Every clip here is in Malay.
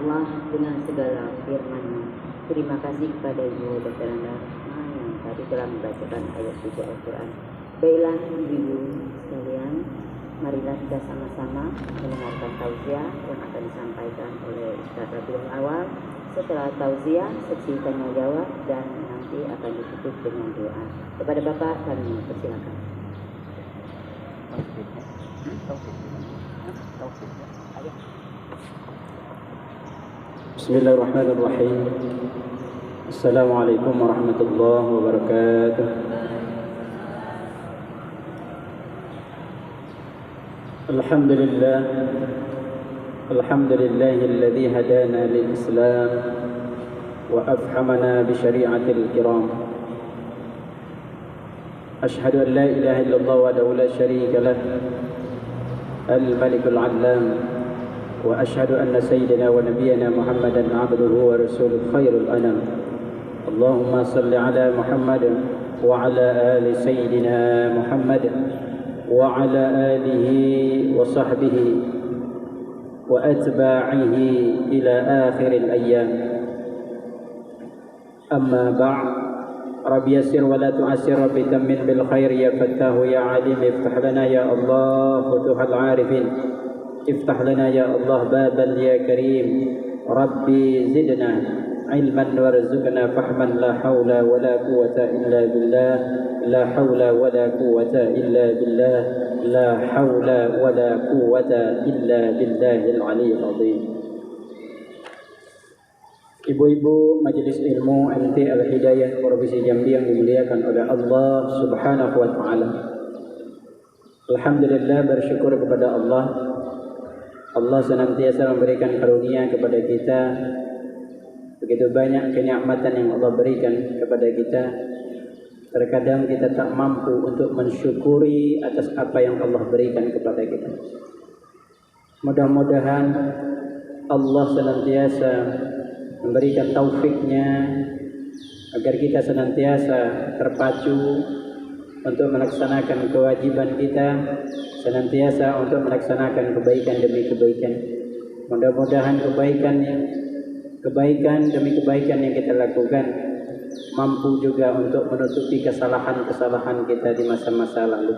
Allah dengan segala firman-Nya. Terima kasih kepada Ibu Dr. Anda yang tadi telah membacakan ayat suci Al-Quran. Baiklah ibu-ibu sekalian, marilah kita sama-sama mendengarkan tausiah yang akan disampaikan oleh Ustaz Rabiul Awal. Setelah tausiah, sesi tanya jawab dan nanti akan ditutup dengan doa. Kepada Bapak kami persilakan. Bismillahirrahmanirrahim. Assalamualaikum warahmatullahi wabarakatuh. Alhamdulillah. Alhamdulillahilladzi hadana lil Islam wa afhamana bi syari'atil kiram. Ashhadu an la ilaha illallah wahdahu la syarika lah. Al-Malikul 'Allam. وأشهد أن سيدنا ونبينا محمدا عبده ورسوله خير الأنام. اللهم صل على محمد وعلى آل سيدنا محمد وعلى آله وصحبه وأتباعه إلى آخر الأيام. أما بعد، رب يسر ولا تعسر، رب تمن بالخير يا فتاه يا عليم، افتح لنا يا الله فتوح العارفين، افتح لنا يا الله بابا يا كريم، ربي زدنا علما وارزقنا فهما، لا حول ولا قوة إلا بالله، لا حول ولا قوة إلا بالله، لا حول ولا قوة إلا بالله العلي العظيم. Ibu-ibu Majelis Ilmu MT Al-Hidayah Provinsi Jambi yang dimuliakan oleh Allah Subhanahu wa Ta'ala. Alhamdulillah, bersyukur kepada Allah. Allah senantiasa memberikan karunia kepada kita. Begitu banyak kenikmatan yang Allah berikan kepada kita. Terkadang kita tak mampu untuk mensyukuri atas apa yang Allah berikan kepada kita. Mudah-mudahan Allah senantiasa memberikan taufiknya agar kita senantiasa terpacu untuk melaksanakan kewajiban kita, senantiasa untuk melaksanakan kebaikan demi kebaikan. Mudah-mudahan kebaikan demi kebaikan yang kita lakukan mampu juga untuk menutupi kesalahan-kesalahan kita di masa-masa lalu.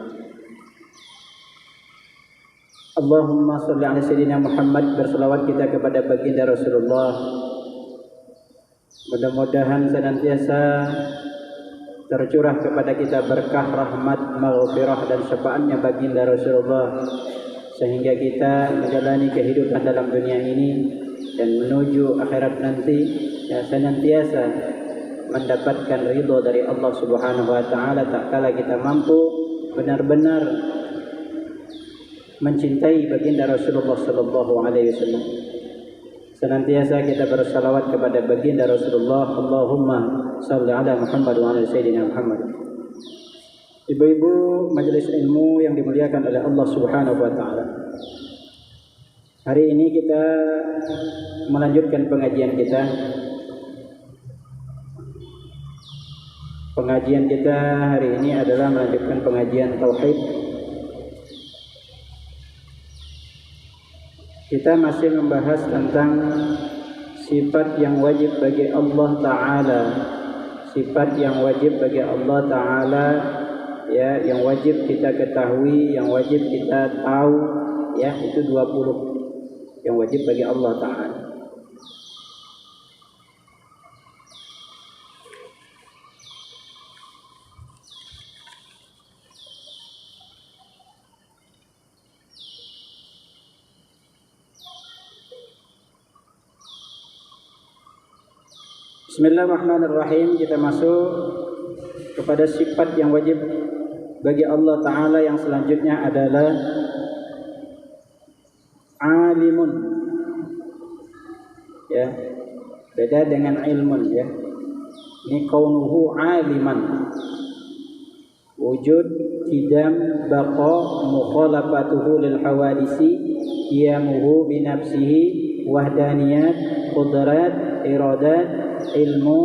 Allahumma sholli ala sayyidina Muhammad, berselawat kita kepada baginda Rasulullah. Mudah-mudahan senantiasa tercurah kepada kita berkah, rahmat, maghfirah dan syafaatnya baginda Rasulullah, sehingga kita menjalani kehidupan dalam dunia ini dan menuju akhirat nanti yang senantiasa mendapatkan ridho dari Allah Subhanahu wa Ta'ala, tak kala kita mampu benar-benar mencintai baginda Rasulullah sallallahu alaihi wasallam. Senantiasa kita bersalawat kepada baginda Rasulullah. Allahumma salli ala Muhammad wa ala sayyidina Muhammad. Ibu-ibu Majelis Ilmu yang dimuliakan oleh Allah Subhanahu wa Ta'ala, hari ini kita melanjutkan pengajian kita. Pengajian kita hari ini adalah melanjutkan pengajian Tauhid. Kita masih membahas tentang sifat yang wajib bagi Allah Ta'ala. Sifat yang wajib bagi Allah Ta'ala, ya, yang wajib kita ketahui, yang wajib kita tahu, ya, itu 20 yang wajib bagi Allah Ta'ala. Bismillahirrahmanirrahim. Kita masuk kepada sifat yang wajib bagi Allah Ta'ala yang selanjutnya adalah alimun, ya, beda dengan ilmun, ya. Ini kaunuhu aliman, wujud, qidam, baqa, mukhalafatuhu lil hawadisi, qiyamuhu binafsihi, wahdaniyat, qudrat, iradat, ilmu,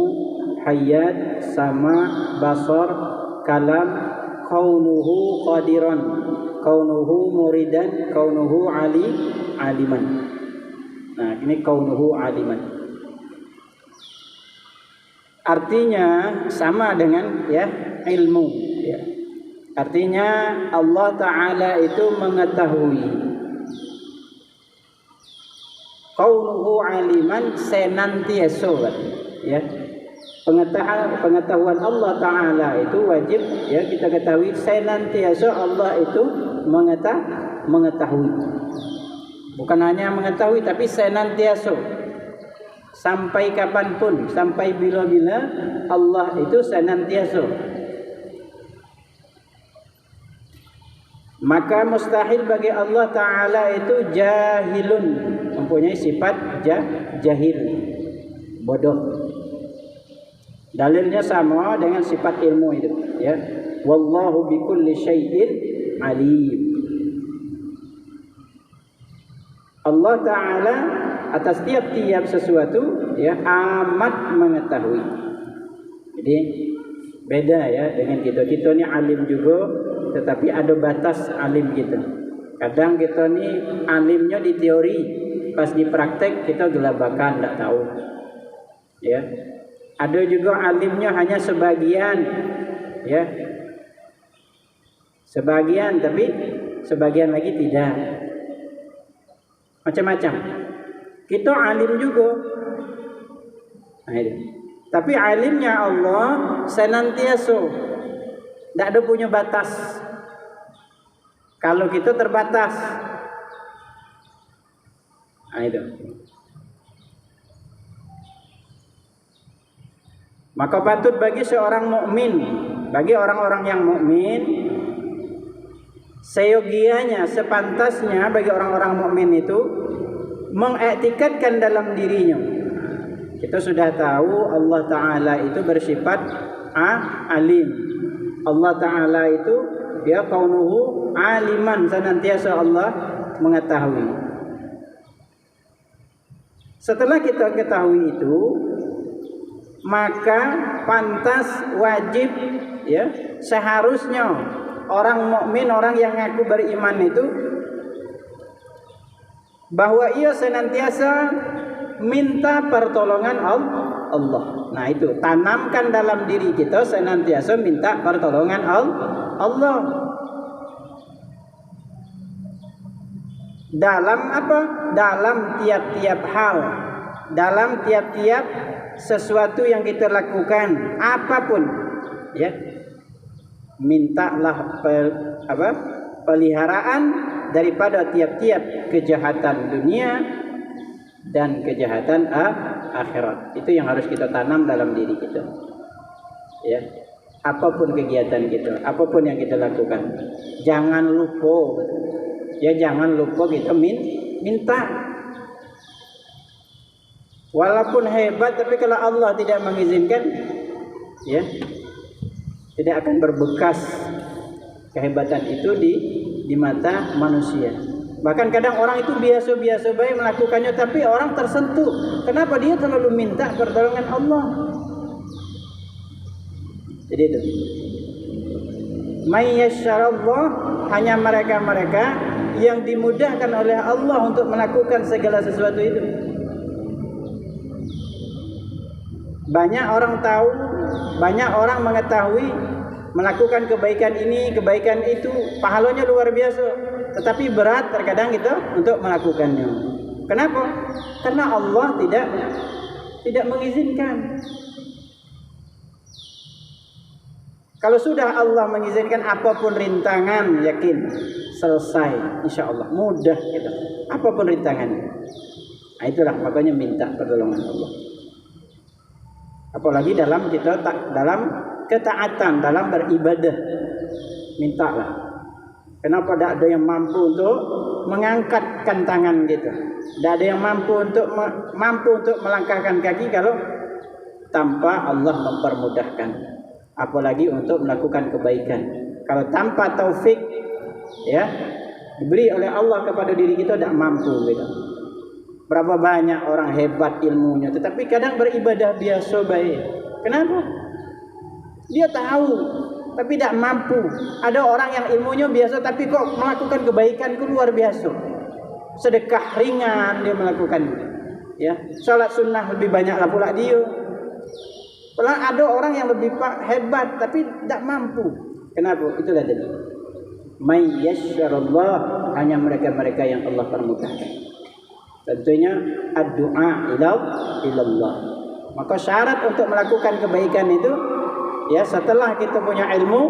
hayat, sama, basar, kalam, kaunuhu qadiran, kaunuhu muridan, kaunuhu aliman. Nah, ini kaunuhu aliman. Artinya sama dengan ya ilmu. Ya. Artinya Allah Ta'ala itu mengetahui. Kaunuhu aliman senantiasa. Ya. Pengetahuan Allah Ta'ala itu wajib ya kita ketahui senantiasa Allah itu mengetahui. Bukan hanya mengetahui tapi senantiasa. Sampai kapanpun, sampai bila-bila Allah itu senantiasa. Maka mustahil bagi Allah Ta'ala itu jahilun, mempunyai sifat jahil, bodoh. Dalilnya sama dengan sifat ilmu itu, ya. Wallahu bikulli syai'in alim. Allah Ta'ala atas tiap-tiap sesuatu ya amat mengetahui. Jadi beda ya dengan kita. Kita ni alim juga, tetapi ada batas alim kita. Kadang kita ni alimnya di teori, pas di praktek kita gelabakan, tak tahu. Ya. Ada juga alimnya hanya sebagian, ya, sebagian, tapi sebagian lagi tidak. Macam-macam. Kita alim juga, tapi alimnya Allah senantiasa, tidak ada punya batas. Kalau kita terbatas, itu. Maka patut bagi seorang mukmin, bagi orang-orang yang mukmin, seyogianya, sepantasnya bagi orang-orang mukmin itu mengiktikadkan dalam dirinya. Kita sudah tahu Allah Ta'ala itu bersifat alim. Allah Ta'ala itu dia kaunuhu aliman, senantiasa Allah mengetahui. Setelah kita ketahui itu, maka pantas wajib ya seharusnya orang mukmin, orang yang ngaku beriman itu bahwa ia senantiasa minta pertolongan Allah. Nah itu tanamkan dalam diri kita senantiasa minta pertolongan Allah. Dalam apa? Dalam tiap-tiap hal, dalam tiap-tiap sesuatu yang kita lakukan, apapun, ya, mintalah peliharaan daripada tiap-tiap kejahatan dunia dan kejahatan akhirat. Itu yang harus kita tanam dalam diri kita. Ya, apapun kegiatan kita, apapun yang kita lakukan, jangan lupa, ya, jangan lupa kita minta. Walaupun hebat, tapi kalau Allah tidak mengizinkan, ya, tidak akan berbekas kehebatan itu di mata manusia. Bahkan kadang orang itu biasa-biasa baik melakukannya, tapi orang tersentuh. Kenapa? Dia terlalu minta pertolongan Allah. Jadi itu. May yasyarallah, hanya mereka-mereka yang dimudahkan oleh Allah untuk melakukan segala sesuatu itu. Banyak orang tahu, banyak orang mengetahui melakukan kebaikan ini, kebaikan itu, pahalanya luar biasa. Tetapi berat terkadang itu untuk melakukannya. Kenapa? Karena Allah tidak mengizinkan. Kalau sudah Allah mengizinkan apapun rintangan, yakin selesai, insya Allah mudah gitu. Apapun rintangannya. Nah itulah makanya minta pertolongan Allah. Apalagi dalam ketaatan, dalam beribadah, mintalah. Kenapa tidak ada yang mampu untuk mengangkatkan tangan gitu? Tidak ada yang mampu untuk melangkahkan kaki kalau tanpa Allah mempermudahkan. Apalagi untuk melakukan kebaikan. Kalau tanpa taufik, ya, diberi oleh Allah kepada diri kita, tidak mampu gitu. Berapa banyak orang hebat ilmunya, tetapi kadang beribadah biasa baik. Kenapa? Dia tahu, tapi tidak mampu. Ada orang yang ilmunya biasa, tapi kok melakukan kebaikan itu luar biasa. Sedekah ringan dia melakukan. Ya, salat sunnah lebih banyaklah pula dia. Pula ada orang yang lebih hebat tapi tidak mampu. Kenapa? Itulah tadi. May yasyarallah, hanya mereka-mereka yang Allah permudahkan. Tentunya ad-du'a ilallah. Maka syarat untuk melakukan kebaikan itu, ya, setelah kita punya ilmu,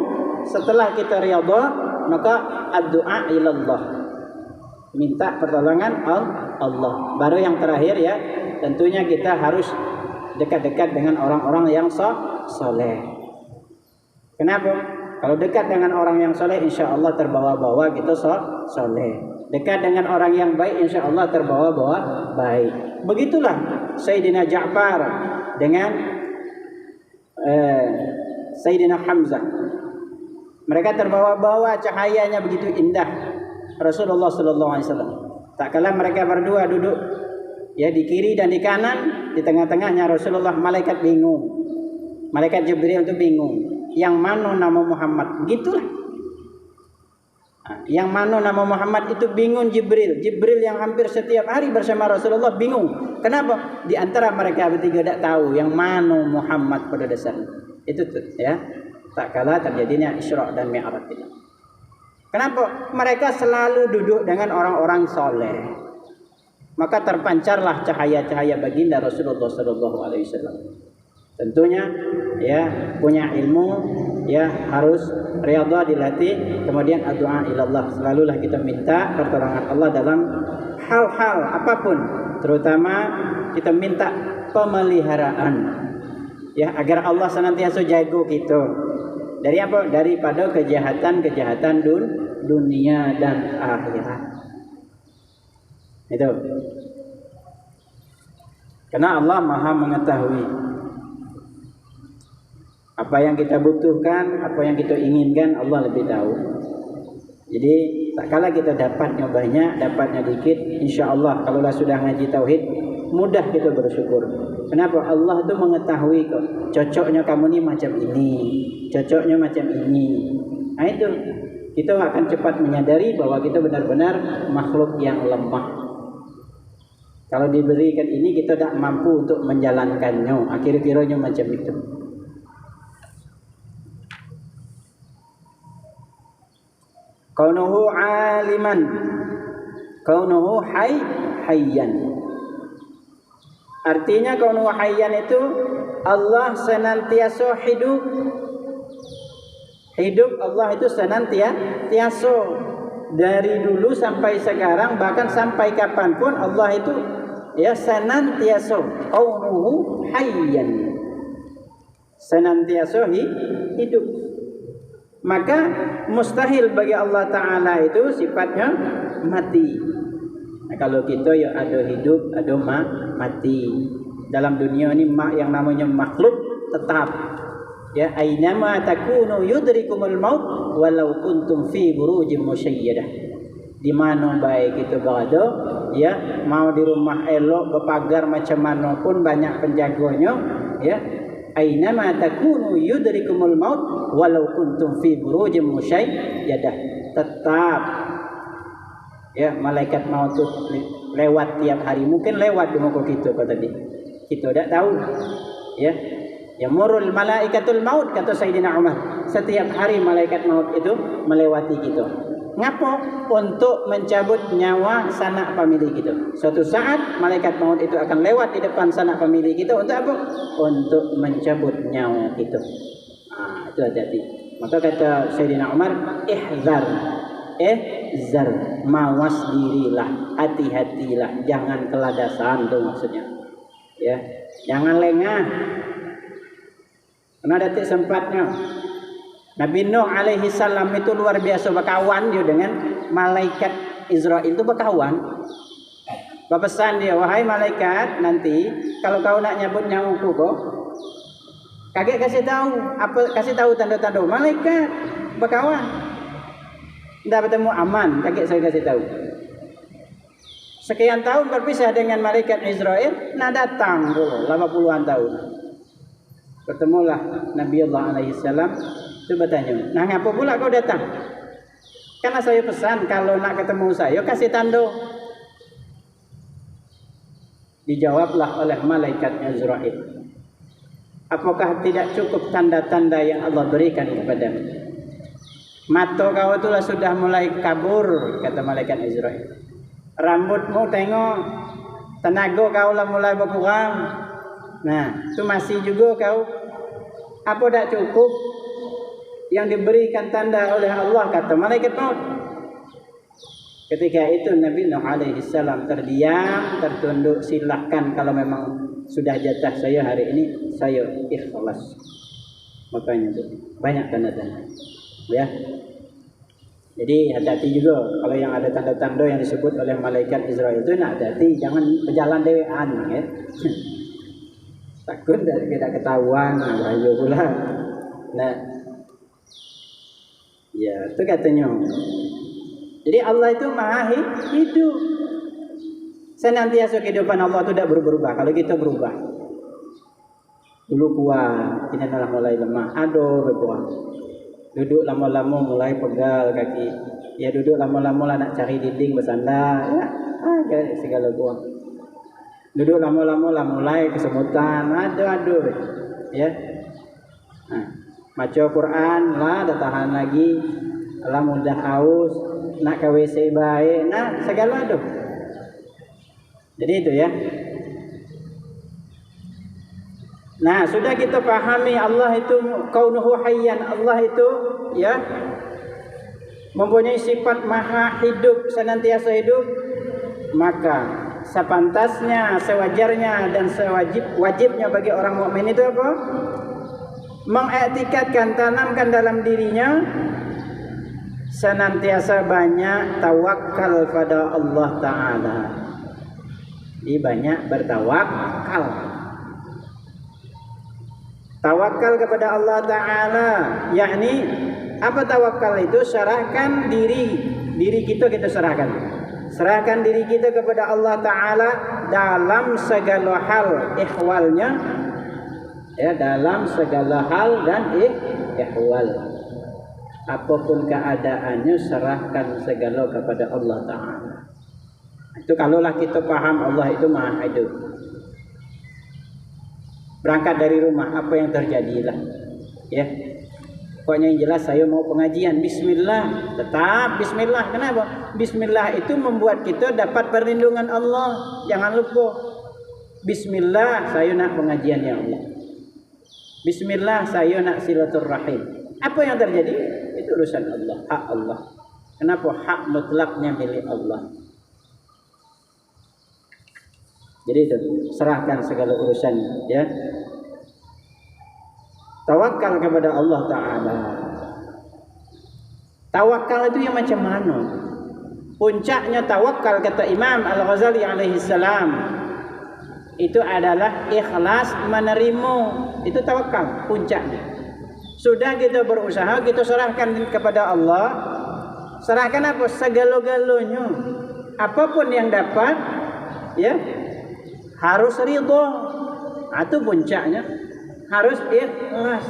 setelah kita riyadhah, maka ad-du'a ilallah. Minta pertolongan Allah. Baru yang terakhir, ya, tentunya kita harus dekat-dekat dengan orang-orang yang soleh. Kenapa? Kalau dekat dengan orang yang soleh, insya Allah terbawa-bawa kita soleh. Dekat dengan orang yang baik, insya Allah terbawa-bawa baik. Begitulah Sayyidina Ja'far dengan Sayyidina Hamzah. Mereka terbawa-bawa, cahayanya begitu indah. Rasulullah SAW. Tak kala mereka berdua duduk, ya, di kiri dan di kanan, di tengah-tengahnya Rasulullah, malaikat bingung. Malaikat Jibril itu bingung. Yang mana nama Muhammad? Begitulah. Yang mana nama Muhammad itu bingung Jibril. Jibril yang hampir setiap hari bersama Rasulullah bingung. Kenapa? Di antara mereka bertiga tidak tahu yang mana Muhammad pada dasarnya. Itu ya. Tak kala terjadinya Isra dan Mi'raj ini. Kenapa? Mereka selalu duduk dengan orang-orang soleh. Maka terpancarlah cahaya-cahaya baginda Rasulullah SAW. Tentunya, ya, punya ilmu, ya, harus riyadhah dilatih, kemudian doa ilallah. Selalulah kita minta pertolongan Allah dalam hal-hal apapun, terutama kita minta pemeliharaan, ya, agar Allah senantiasa jaga kita. Dari apa? Daripada kejahatan-kejahatan dunia dan akhirat. Itu. Karena Allah Maha mengetahui apa yang kita butuhkan, apa yang kita inginkan, Allah lebih tahu. Jadi tak kala kita dapatnya banyak, dapatnya dikit, insya Allah kalau sudah ngaji tauhid, mudah kita bersyukur. Kenapa? Allah itu mengetahui kok. Cocoknya kamu ni macam ini, cocoknya macam ini. Nah itu, kita akan cepat menyadari bahwa kita benar-benar makhluk yang lemah. Kalau diberikan ini kita tidak mampu untuk menjalankannya. Akhir-akhirnya macam itu. Kaunuhu aliman, kaunuhu hayyan. Artinya kaunuhu hayyan itu Allah senantiasa hidup. Hidup Allah itu senantiasa dari dulu sampai sekarang, bahkan sampai kapanpun Allah itu, ya, senantiasa. Kaunuhu hayyan, senantiasa hidup. Maka mustahil bagi Allah Ta'ala itu sifatnya mati. Nah, kalau kita, ya, ada hidup, ada mati. Dalam dunia ini yang namanya makhluk tetap, ya, ainama takunu yudrikumul maut walau kuntum fi burujim musyayyadah. Di mana baik itu berada, ya, mau di rumah elok berpagar macam mana pun banyak penjaganya, ya, ainama takunu yudrikumul maut walau kuntum fi burujim musyayyadah. Tetap, ya, malaikat maut itu lewat tiap hari. Mungkin lewat di muka kita kata tadi. Kita tidak tahu, ya. Yamurul malaikatul maut, kata Sayyidina Umar. Setiap hari malaikat maut itu melewati kita. Ngapa? Untuk mencabut nyawa sanak famili kita. Suatu saat malaikat maut itu akan lewat di depan sanak famili kita. Untuk apa? Untuk mencabut nyawa kita. Itu hati-hati. Maka kata Sayyidina Umar, ihzar, mawas dirilah, hati-hatilah, jangan keladasan, itu maksudnya. Ya, jangan lengah. Karena detik sempatnya Nabi Nuh alaihi salam itu luar biasa berkawan dia dengan malaikat Israel itu berkawan. Berpesan dia, wahai malaikat, nanti kalau kau nak nyabut nyawaku kok, kakek kasih tahu tanda-tanda. Malaikat berkawan. Dah bertemu aman, kakek saya kasih tahu. Sekian tahun berpisah dengan malaikat Israel, nah datang dulu 80-an tahun. Bertemulah Nabi Allah alaihi salam. Itu bertanya, nah ngapa pula kau datang? Karena saya pesan kalau nak ketemu saya kasih tanda. Dijawablah oleh malaikat Azrail, apakah tidak cukup tanda-tanda yang Allah berikan kepadamu? Mata kau itulah sudah mulai kabur, kata malaikat Azrail. Rambutmu tengok, tenaga kau lah mulai berkurang. Nah, itu masih juga kau. Apa tak cukup yang diberikan tanda oleh Allah, kata malaikat maut. Ketika itu Nabi Nuh alaihi salam terdiam, tertunduk, silahkan kalau memang sudah jatah saya hari ini, saya ikhlas. Makanya itu banyak tanda-tanda. Ya. Jadi hati-hati juga kalau yang ada tanda-tanda yang disebut oleh malaikat Israel itu, nak hati-hati, jangan berjalan dewean ya. Takut tidak ketahuan, bahaya pula. Nah, ya itu katanya. Jadi Allah itu maha hidup. Senantiasa kehidupan Allah itu tidak berubah. Kalau kita berubah, dulu kuat, kini malah mulai lemah. Aduh, berbuang. Duduk lama-lama mulai pegal kaki. Ya duduk lama-lama lah nak cari dinding bersandar. Ya, segala buang. Duduk lama-lama lah mulai kesemutan. Aduh. Ya. Nah, baca Quran lah, dah tahan lagi. Lah mudah haus. Nak ke WC baik, nak segala tu. Jadi itu ya. Nah, sudah kita pahami Allah itu kaunuhu hayyan, Allah itu ya mempunyai sifat maha hidup, senantiasa hidup. Maka sepantasnya, sewajarnya dan sewajibnya bagi orang mukmin itu apa? Mengiktikadkan, tanamkan dalam dirinya senantiasa banyak tawakal pada Allah Ta'ala. Jadi banyak bertawakal. Tawakal kepada Allah Ta'ala, yakni apa tawakal itu? Serahkan diri kita serahkan. Serahkan diri kita kepada Allah Ta'ala dalam segala hal ihwalnya. Ya, dalam segala hal dan ihwal. Apapun keadaannya, serahkan segala kepada Allah Ta'ala. Itu kalaulah kita paham Allah itu maha hidup. Berangkat dari rumah, apa yang terjadilah. Ya. Pokoknya yang jelas saya mau pengajian, bismillah, tetap bismillah. Kenapa? Bismillah itu membuat kita dapat perlindungan Allah. Jangan lupa. Bismillah, saya nak pengajian ya Allah. Bismillah, saya nak silaturrahim. Apa yang terjadi? Itu urusan Allah, hak Allah. Kenapa? Hak mutlaknya milik Allah. Jadi itu, serahkan segala urusan, ya. Tawakal kepada Allah Ta'ala. Tawakal itu yang macam mana? Puncaknya tawakal, kata Imam Al-Ghazali alaihi salam, itu adalah ikhlas menerima. Itu tawakal, puncaknya. Sudah kita berusaha, kita serahkan kepada Allah. Serahkan apa? Segala-galanya. Apapun yang dapat, ya, harus ridha. Itu puncaknya. Harus ikhlas.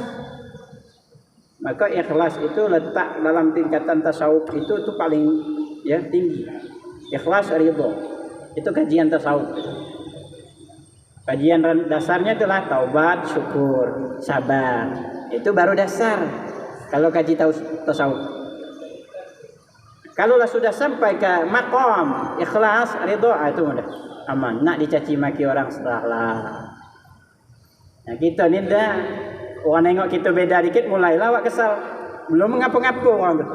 Maka ikhlas itu letak dalam tingkatan tasawuf itu paling ya tinggi. Ikhlas ridha. Itu kajian tasawuf. Kajian dasarnya itulah taubat, syukur, sabar. Itu baru dasar kalau kaji tasawuf. Kalaulah sudah sampai ke maqam ikhlas ridha, itu mudah aman. Nak dicaci maki orang serahlah. Nah kita ni dah orang nengok kita beda dikit mulailah awak kesal. Belum mengapa-ngapa orang tu.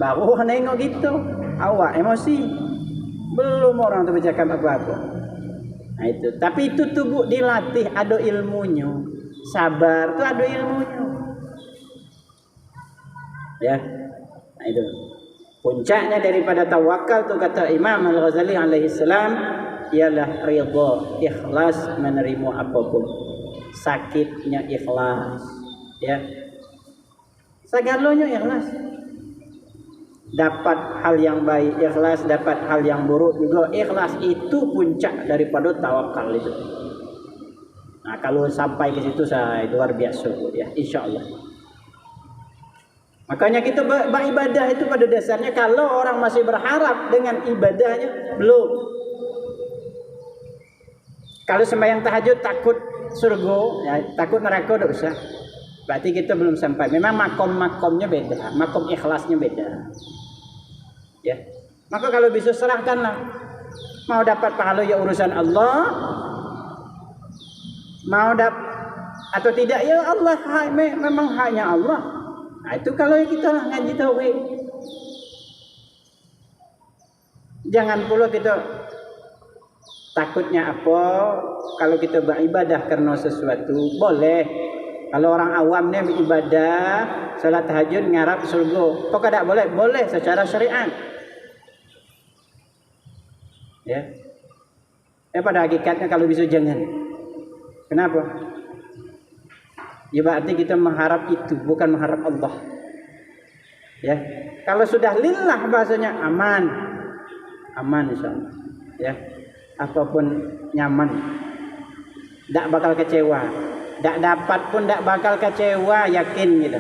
Baru orang nengok gitu, awak emosi. Belum orang tu bercakap apa-apa. Nah itu. Tapi itu tubuh dilatih, ada ilmunya. Sabar tu ada ilmunya. Ya. Nah itu. Puncaknya daripada tawakal tu kata Imam Al-Ghazali alaihi salam ialah ridha, ikhlas menerima apapun. Sakitnya ikhlas, ya. Segalanya ikhlas. Dapat hal yang baik ikhlas, dapat hal yang buruk juga ikhlas. Itu puncak daripada tawakal itu. Nah, kalau sampai ke situ saya luar biasa, ya, insya-Allah. Makanya kita beribadah itu pada dasarnya, kalau orang masih berharap dengan ibadahnya, belum. Kalau sembahyang tahajud takut surga, ya, takut neraka tidak usah. Berarti kita belum sampai. Memang makom-makomnya beda, makom ikhlasnya beda. Ya. Maka kalau bisa serahkanlah. Mau dapat pahala ya urusan Allah. Mau atau tidak ya Allah, memang haknya Allah. Nah, itu kalau kita ngaji tauhid. Jangan pula kita takutnya apa kalau kita beribadah karena sesuatu boleh. Kalau orang awamnya beribadah salat tahajud ngarap surga, kok tidak boleh? Boleh secara syariat. Ya. Pada hakikatnya kalau bisa jangan. Kenapa? Ya berarti kita mengharap itu, bukan mengharap Allah. Ya. Kalau sudah lillah bahasanya aman. Aman insyaallah. Ya. Apapun nyaman. Tak bakal kecewa. Tak dapat pun tak bakal kecewa, yakin gitu.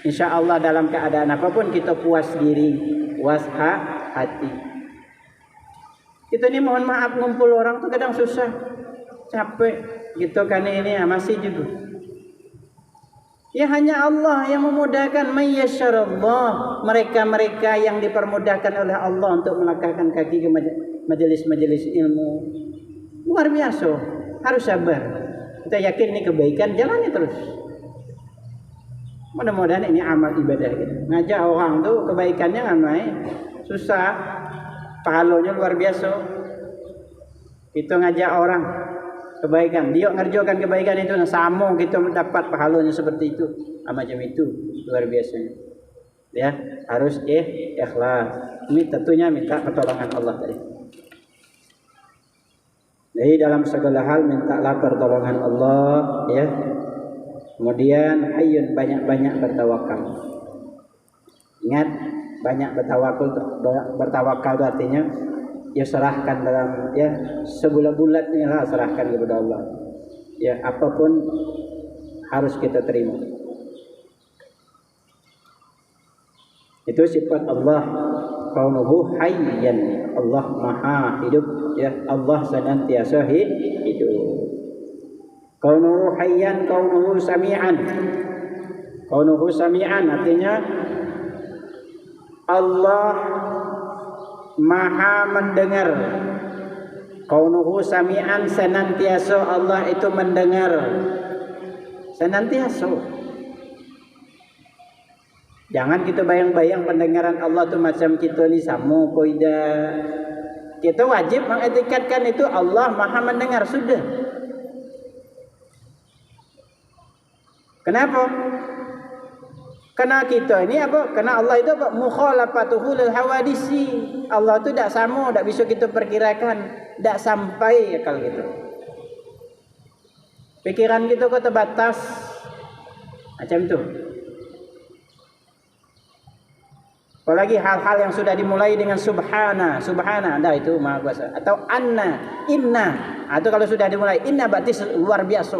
Insyaallah dalam keadaan apapun kita puas diri, puas hati. Kita ni mohon maaf ngumpul orang tu kadang susah. Capek gitu kan ini masih juga. Ya hanya Allah yang memudahkan, mayyasyarallah, mereka-mereka yang dipermudahkan oleh Allah untuk melangkahkan kaki ke majelis-majelis ilmu. Luar biasa, harus sabar. Kita yakin ini kebaikan, jalani terus. Mudah-mudahan ini amal ibadah kita. Ngajak orang tuh kebaikannya ngamai susah, pahalanya luar biasa. Kita ngajak orang kebaikan, dia ngerjakan kebaikan itu sama kita dapat pahalanya seperti itu. Macam itu luar biasa. Ya, harus ikhlas. Ini tentunya minta pertolongan Allah tadi. Jadi dalam segala hal mintalah pertolongan Allah, ya. Kemudian hayyun, banyak-banyak bertawakal. Ingat, banyak bertawakal itu artinya ya serahkan dalam ya sebulat-bulatnya lah, serahkan kepada Allah. Ya apapun harus kita terima. Itu sifat Allah, kaunuhu hayyan. Allah maha hidup, ya. Allah senantiasa hidup. Kaunuhu hayyan, kaunuhu sami'an. Kaunuhu sami'an artinya Allah maha mendengar. Kaunuhu sami'an, senantiasa Allah itu mendengar. Senantiasa. Jangan kita bayang-bayang pendengaran Allah itu macam kita ni sama poida. Kita wajib mengetikatkan itu Allah maha mendengar, sudah. Kenapa? Karena kita ini apa? Karena Allah itu apa? Mukhalafatuhu lil hawadisi. Allah itu tak sama, tak bisa kita perkirakan, tak sampai akal kita. Pikiran kita kok terbatas. Macam tu. Apalagi hal-hal yang sudah dimulai dengan subhana, dah itu maha kuasa. Atau anna, inna. Atau kalau sudah dimulai inna berarti luar biasa.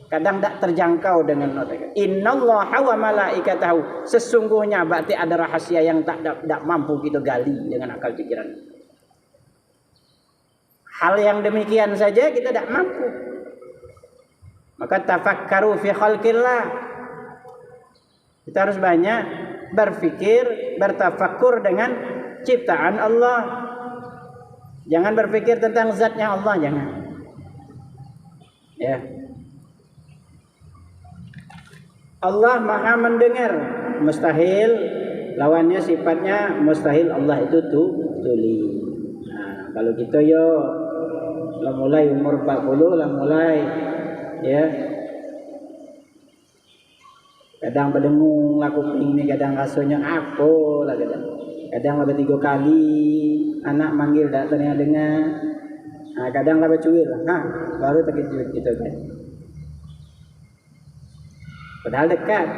Kadang tak terjangkau dengan nota. Innallaha wa malaikatahu. Sesungguhnya berarti ada rahasia yang tak mampu kita gali dengan akal pikiran. Hal yang demikian saja kita tak mampu. Maka tafakkaru fi khalqillah. Kita harus banyak berfikir, bertafakkur dengan ciptaan Allah. Jangan berfikir tentang zatnya Allah, jangan. Ya. Allah maha mendengar, mustahil lawannya sifatnya mustahil Allah itu tuli. Nah, kalau kita yo lah mulai umur 40 lah mulai ya. Kadang berdengung lah kuping ni, kadang rasanya apa lah kadang. Kadang lah 3 kali anak manggil tak dengar. Nah, kadang lah bercuil lah. Nah, baru terkejut gitu kan. Padahal dekat.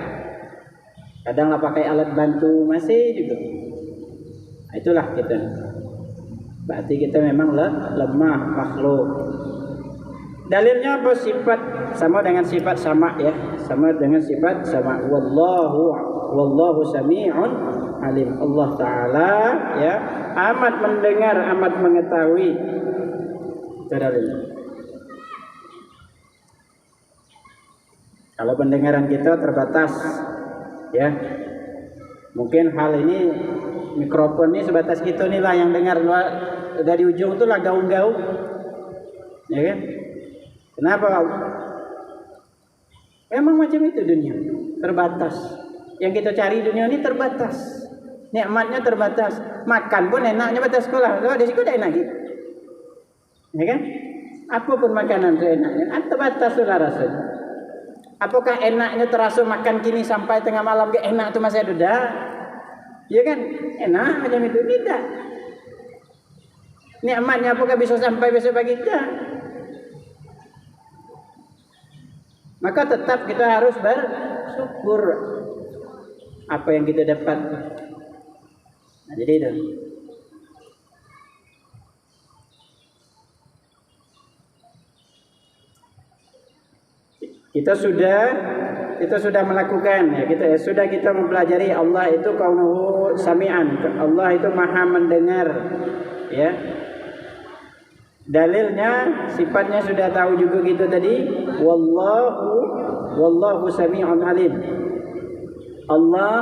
Kadang lah pakai alat bantu masih juga. Nah, itulah kita. Berarti kita memang lemah makhluk. Dalilnya apa? Sifat sama dengan sifat sama ya. Sama dengan sifat sama. Wallahu sami'un alim. Allah Ta'ala ya amat mendengar, amat mengetahui. Itu dalilnya. Kalau pendengaran kita terbatas, ya, mungkin hal ini mikrofon ini sebatas kita nih lah yang dengar dari ujung itu lah gaung-gaung, ya kan? Kenapa? Memang macam itu dunia, terbatas. Yang kita cari dunia ini terbatas, nikmatnya terbatas. Makan pun enaknya batas sekolah, kalau di situ udah enak gitu, ya kan? Apapun makanan itu enaknya, terbatas sudah rasanya. Apakah enaknya terasa makan kini sampai tengah malam ke enak itu masih ada? Ya kan? Enak macam itu? Tidak. Nikmatnya apakah bisa sampai besok pagi? Tidak. Maka tetap kita harus bersyukur apa yang kita dapat. Nah, jadi itu. Kita sudah melakukan, ya, kita mempelajari Allah itu kaunuhu sami'an, Allah itu maha mendengar, ya. Dalilnya sifatnya sudah tahu juga kita tadi, wallahu sami'un alim. Allah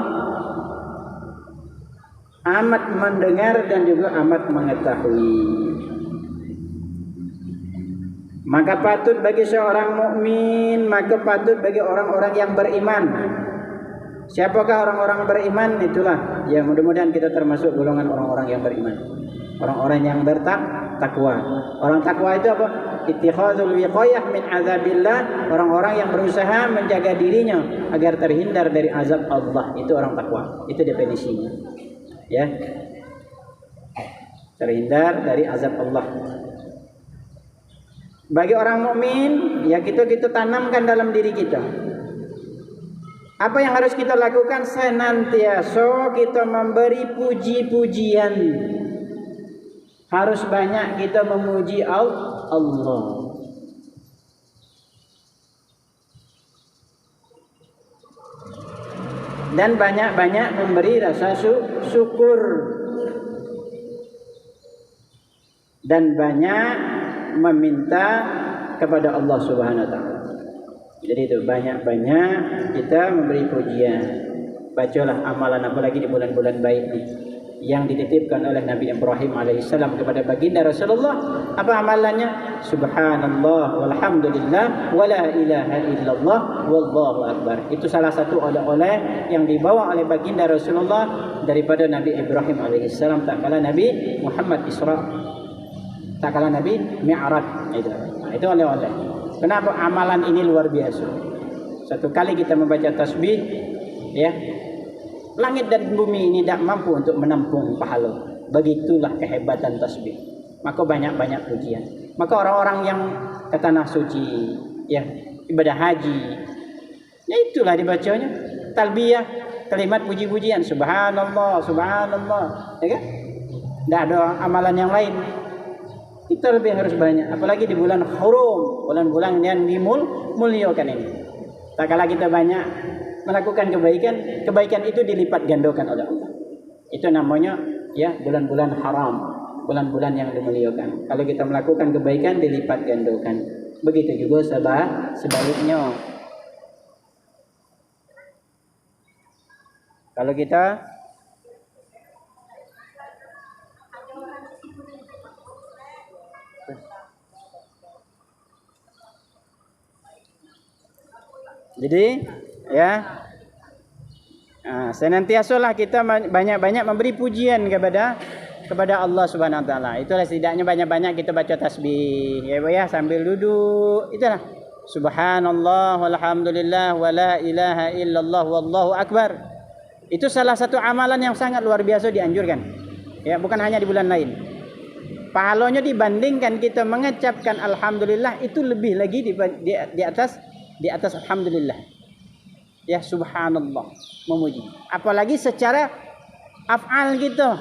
amat mendengar dan juga amat mengetahui. Maka patut bagi seorang mukmin, maka patut bagi orang-orang yang beriman. Siapakah orang-orang beriman? Itulah ya, mudah-mudahan kita termasuk golongan orang-orang yang beriman. Orang-orang yang bertakwa. Orang takwa itu apa? Ittikhadzul wiqayah min azabillah. Orang-orang yang berusaha menjaga dirinya agar terhindar dari azab Allah. Itu orang takwa. Itu definisinya. Ya. Terhindar dari azab Allah. Bagi orang mukmin, ya kita tanamkan dalam diri kita. Apa yang harus kita lakukan? Senantiasa kita memberi puji-pujian. Harus banyak kita memuji Allah. Dan banyak-banyak memberi rasa syukur. Dan banyak meminta kepada Allah Subhanahu wa taala. Jadi itu banyak-banyak kita memberi pujian. Bacalah amalan apalagi di bulan-bulan baik ini yang dititipkan oleh Nabi Ibrahim alaihissalam kepada baginda Rasulullah. Apa amalannya? Subhanallah walhamdulillah wala ilaha illallah wallahu akbar. Itu salah satu oleh-oleh yang dibawa oleh baginda Rasulullah daripada Nabi Ibrahim alaihissalam tak kala Nabi Muhammad Isra, tak kala Nabi Mi'raj. Itu oleh-oleh. Kenapa amalan ini luar biasa? Satu kali kita membaca tasbih, ya, langit dan bumi ini tidak mampu untuk menampung pahala. Begitulah kehebatan tasbih. Maka banyak-banyak pujian. Maka orang-orang yang ke tanah suci, ya, ibadah haji, ya itulah dibacanya talbiyah, kalimat puji-pujian, subhanallah, subhanallah, ya kan? Tidak ada amalan yang lain. Kita lebih harus banyak, apalagi di bulan Hurum, bulan-bulan yang dimuliakan ini. Tak kala kita banyak melakukan kebaikan, kebaikan itu dilipat gandakan oleh Allah. Itu namanya ya bulan-bulan haram, bulan-bulan yang dimuliakan. Kalau kita melakukan kebaikan dilipat gandakan. Begitu juga sebaliknya. Kalau kita jadi ya, senantiasalah kita banyak-banyak memberi pujian kepada Allah Subhanahu wa taala. Itulah setidaknya banyak-banyak kita baca tasbih ya sambil duduk. Itulah subhanallah walhamdulillah wala ilaha illallah wallahu akbar. Itu salah satu amalan yang sangat luar biasa dianjurkan. Ya, bukan hanya di bulan lain. Pahalanya dibandingkan kita mengucapkan alhamdulillah itu lebih lagi di atas alhamdulillah. Ya, subhanallah, memuji. Apalagi secara af'al kita.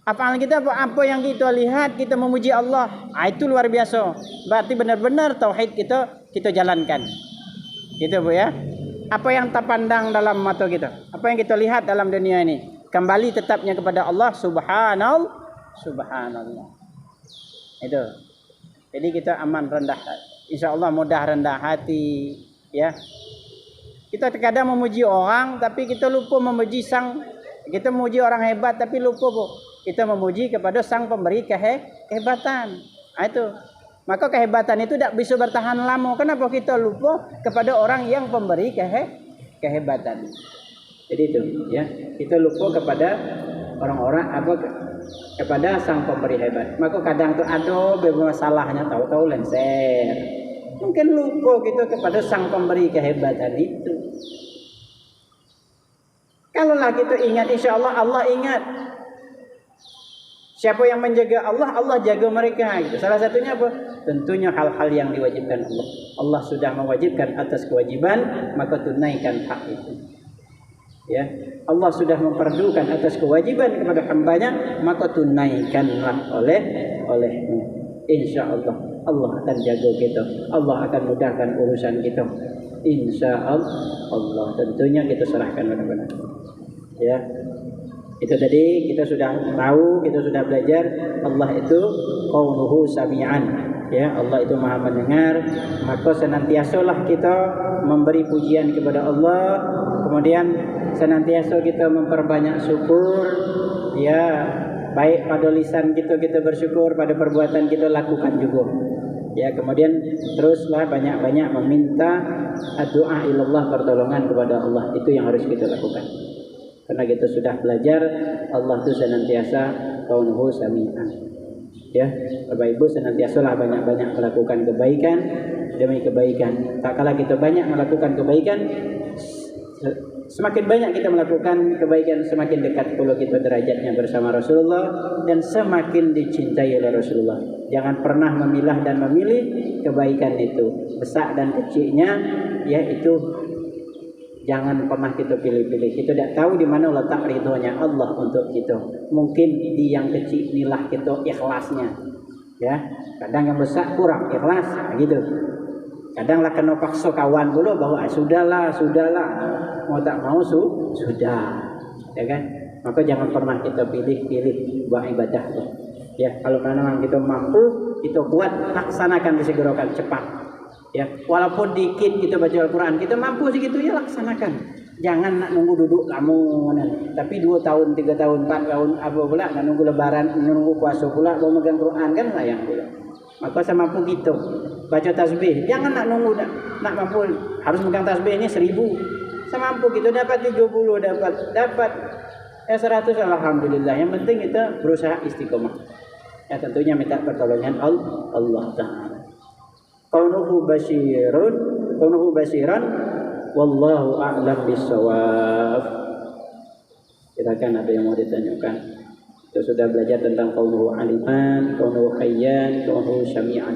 Af'al kita apa yang kita lihat, kita memuji Allah. Itu luar biasa. Berarti benar-benar tauhid kita jalankan. Gitu Bu ya. Apa yang terpandang dalam mata kita, apa yang kita lihat dalam dunia ini, kembali tetapnya kepada Allah subhanallah. Itu. Jadi kita aman rendah, insya Allah mudah rendah hati, ya. Kita terkadang memuji orang, tapi kita lupa memuji kita memuji orang hebat, tapi lupa kita memuji kepada sang pemberi kehebatan. Itu. Maka kehebatan itu tidak bisa bertahan lama. Kenapa kita lupa kepada orang yang pemberi kehebatan? Jadi itu, ya. Kita lupa kepada orang-orang kepada sang pemberi hebat. Maka kadang tuh ada masalahnya, tahu-tahu lenser. Mungkin lupa kita kepada sang pemberi kehebatan itu. Kalaulah kita ingat, insya Allah Allah ingat. Siapa yang menjaga Allah, Allah jaga mereka. Gitu. Salah satunya apa? Tentunya hal-hal yang diwajibkan Allah. Allah sudah mewajibkan atas kewajiban, maka tunaikan hak itu. Ya, Allah sudah memperdukan atas kewajiban kepada hambanya, maka tunaikanlah olehmu. Insya Allah Allah akan jaga kita. Allah akan mudahkan urusan kita. Insya Allah. Tentunya kita serahkan benar-benar. Ya. Itu tadi kita sudah tahu, kita sudah belajar Allah itu qaunuhu sami'an. Ya, Allah itu Maha mendengar, maka senantiasalah kita memberi pujian kepada Allah, kemudian senantiasa kita memperbanyak syukur, ya, baik pada lisan kita bersyukur, pada perbuatan kita lakukan juga. Ya, kemudian teruslah banyak-banyak meminta doa ilallah, pertolongan kepada Allah. Itu yang harus kita lakukan. Karena kita sudah belajar Allah itu senantiasa kaunuhu sami'an. Ya, Bapak Ibu senantiasalah banyak-banyak melakukan kebaikan demi kebaikan. Tak kala kita banyak melakukan kebaikan, semakin banyak kita melakukan kebaikan, semakin dekat pula kita derajatnya bersama Rasulullah dan semakin dicintai oleh Rasulullah. Jangan pernah memilah dan memilih kebaikan itu, besar dan kecilnya, yaitu jangan pernah kita pilih-pilih. Kita tidak tahu di mana letak ridhonya Allah untuk kita. Mungkin di yang kecil inilah kita ikhlasnya. Ya, kadang yang besar kurang ikhlas, gitu. Kadang lah kena paksa kawan dulu bahwa sudahlah, mau tak mau sudah, ya kan? Maka jangan pernah kita pilih-pilih buat ibadah. Ya, kalau memang kita mampu, kita kuat, laksanakan, disegerakan cepat. Ya, walaupun dikit kita baca Al-Quran, kita mampu segitu ya laksanakan. Jangan nak nunggu duduk lamunan. Tapi 2 tahun, 3 tahun, 4 tahun, apa pula nak nunggu lebaran, nunggu puasa pula, mau megang Quran kan sayang pula. Maka semampu kita baca tasbih. Jangan nak nunggu nak mampu harus megang tasbih ini 1000. Semampu kita dapat 30, dapat 100, alhamdulillah. Yang penting kita berusaha istiqomah. Ya, tentunya minta pertolongan Allah Ta'ala. Kaunuhu basiran wallahu a'lam bissawab. Kita kan ada yang mau ditanyakan. Kita sudah belajar tentang kaunuhu aliman, kaunuhu hayyan, kaunuhu syami'an.